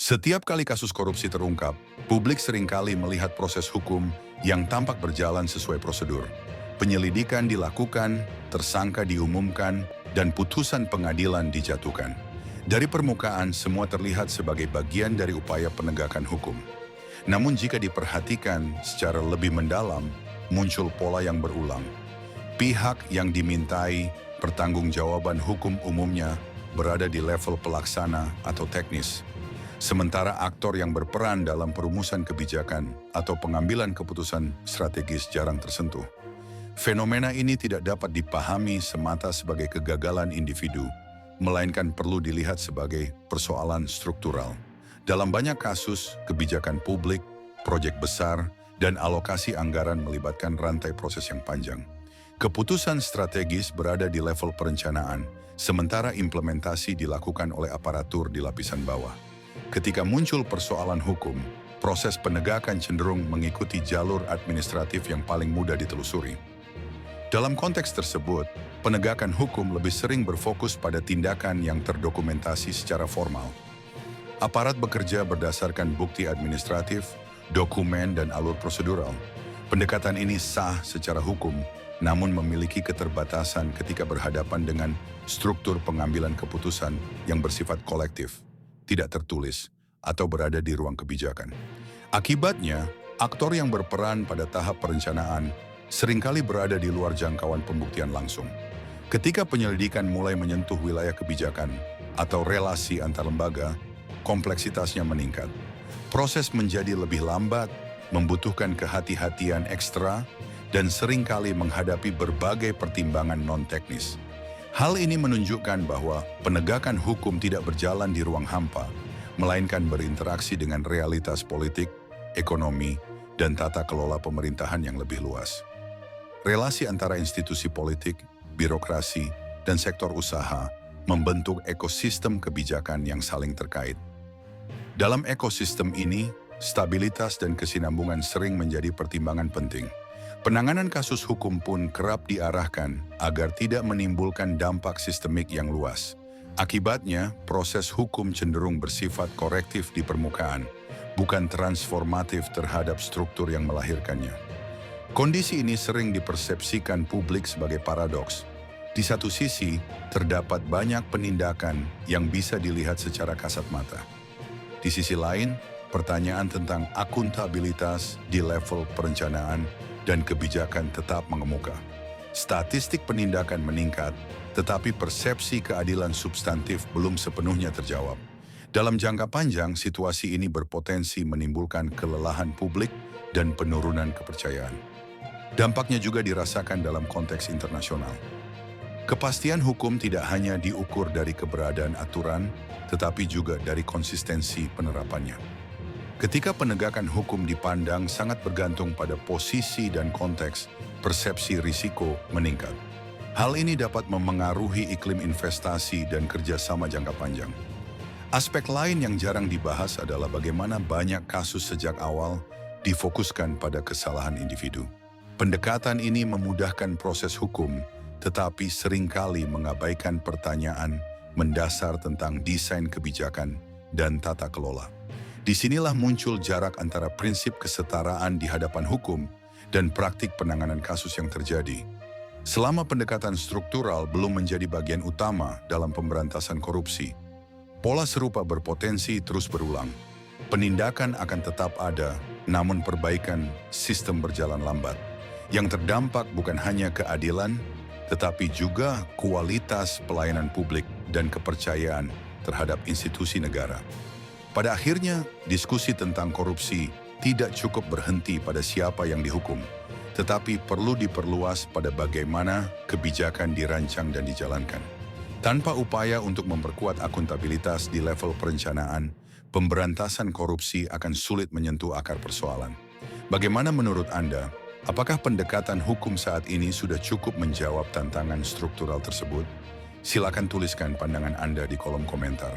Setiap kali kasus korupsi terungkap, publik seringkali melihat proses hukum yang tampak berjalan sesuai prosedur. Penyelidikan dilakukan, tersangka diumumkan, dan putusan pengadilan dijatuhkan. Dari permukaan, semua terlihat sebagai bagian dari upaya penegakan hukum. Namun jika diperhatikan secara lebih mendalam, muncul pola yang berulang. Pihak yang dimintai pertanggungjawaban hukum umumnya berada di level pelaksana atau teknis. Sementara aktor yang berperan dalam perumusan kebijakan atau pengambilan keputusan strategis jarang tersentuh. Fenomena ini tidak dapat dipahami semata sebagai kegagalan individu, melainkan perlu dilihat sebagai persoalan struktural. Dalam banyak kasus, kebijakan publik, proyek besar, dan alokasi anggaran melibatkan rantai proses yang panjang. Keputusan strategis berada di level perencanaan, sementara implementasi dilakukan oleh aparatur di lapisan bawah. Ketika muncul persoalan hukum, proses penegakan cenderung mengikuti jalur administratif yang paling mudah ditelusuri. Dalam konteks tersebut, penegakan hukum lebih sering berfokus pada tindakan yang terdokumentasi secara formal. Aparat bekerja berdasarkan bukti administratif, dokumen, dan alur prosedural. Pendekatan ini sah secara hukum, namun memiliki keterbatasan ketika berhadapan dengan struktur pengambilan keputusan yang bersifat kolektif, tidak tertulis, atau berada di ruang kebijakan. Akibatnya, aktor yang berperan pada tahap perencanaan seringkali berada di luar jangkauan pembuktian langsung. Ketika penyelidikan mulai menyentuh wilayah kebijakan atau relasi antar lembaga, kompleksitasnya meningkat. Proses menjadi lebih lambat, membutuhkan kehati-hatian ekstra, dan seringkali menghadapi berbagai pertimbangan non-teknis. Hal ini menunjukkan bahwa penegakan hukum tidak berjalan di ruang hampa, melainkan berinteraksi dengan realitas politik, ekonomi, dan tata kelola pemerintahan yang lebih luas. Relasi antara institusi politik, birokrasi, dan sektor usaha membentuk ekosistem kebijakan yang saling terkait. Dalam ekosistem ini, stabilitas dan kesinambungan sering menjadi pertimbangan penting. Penanganan kasus hukum pun kerap diarahkan agar tidak menimbulkan dampak sistemik yang luas. Akibatnya, proses hukum cenderung bersifat korektif di permukaan, bukan transformatif terhadap struktur yang melahirkannya. Kondisi ini sering dipersepsikan publik sebagai paradoks. Di satu sisi, terdapat banyak penindakan yang bisa dilihat secara kasat mata. Di sisi lain, pertanyaan tentang akuntabilitas di level perencanaan dan kebijakan tetap mengemuka. Statistik penindakan meningkat, tetapi persepsi keadilan substantif belum sepenuhnya terjawab. Dalam jangka panjang, situasi ini berpotensi menimbulkan kelelahan publik dan penurunan kepercayaan. Dampaknya juga dirasakan dalam konteks internasional. Kepastian hukum tidak hanya diukur dari keberadaan aturan, tetapi juga dari konsistensi penerapannya. Ketika penegakan hukum dipandang sangat bergantung pada posisi dan konteks, persepsi risiko meningkat. Hal ini dapat memengaruhi iklim investasi dan kerjasama jangka panjang. Aspek lain yang jarang dibahas adalah bagaimana banyak kasus sejak awal difokuskan pada kesalahan individu. Pendekatan ini memudahkan proses hukum, tetapi seringkali mengabaikan pertanyaan mendasar tentang desain kebijakan dan tata kelola. Disinilah muncul jarak antara prinsip kesetaraan di hadapan hukum dan praktik penanganan kasus yang terjadi. Selama pendekatan struktural belum menjadi bagian utama dalam pemberantasan korupsi, pola serupa berpotensi terus berulang. Penindakan akan tetap ada, namun perbaikan sistem berjalan lambat. Yang terdampak bukan hanya keadilan, tetapi juga kualitas pelayanan publik dan kepercayaan terhadap institusi negara. Pada akhirnya, diskusi tentang korupsi tidak cukup berhenti pada siapa yang dihukum, tetapi perlu diperluas pada bagaimana kebijakan dirancang dan dijalankan. Tanpa upaya untuk memperkuat akuntabilitas di level perencanaan, pemberantasan korupsi akan sulit menyentuh akar persoalan. Bagaimana menurut Anda, apakah pendekatan hukum saat ini sudah cukup menjawab tantangan struktural tersebut? Silakan tuliskan pandangan Anda di kolom komentar.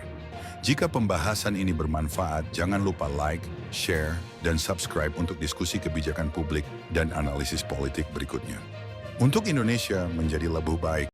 Jika pembahasan ini bermanfaat, jangan lupa like, share, dan subscribe untuk diskusi kebijakan publik dan analisis politik berikutnya. Untuk Indonesia menjadi lebih baik,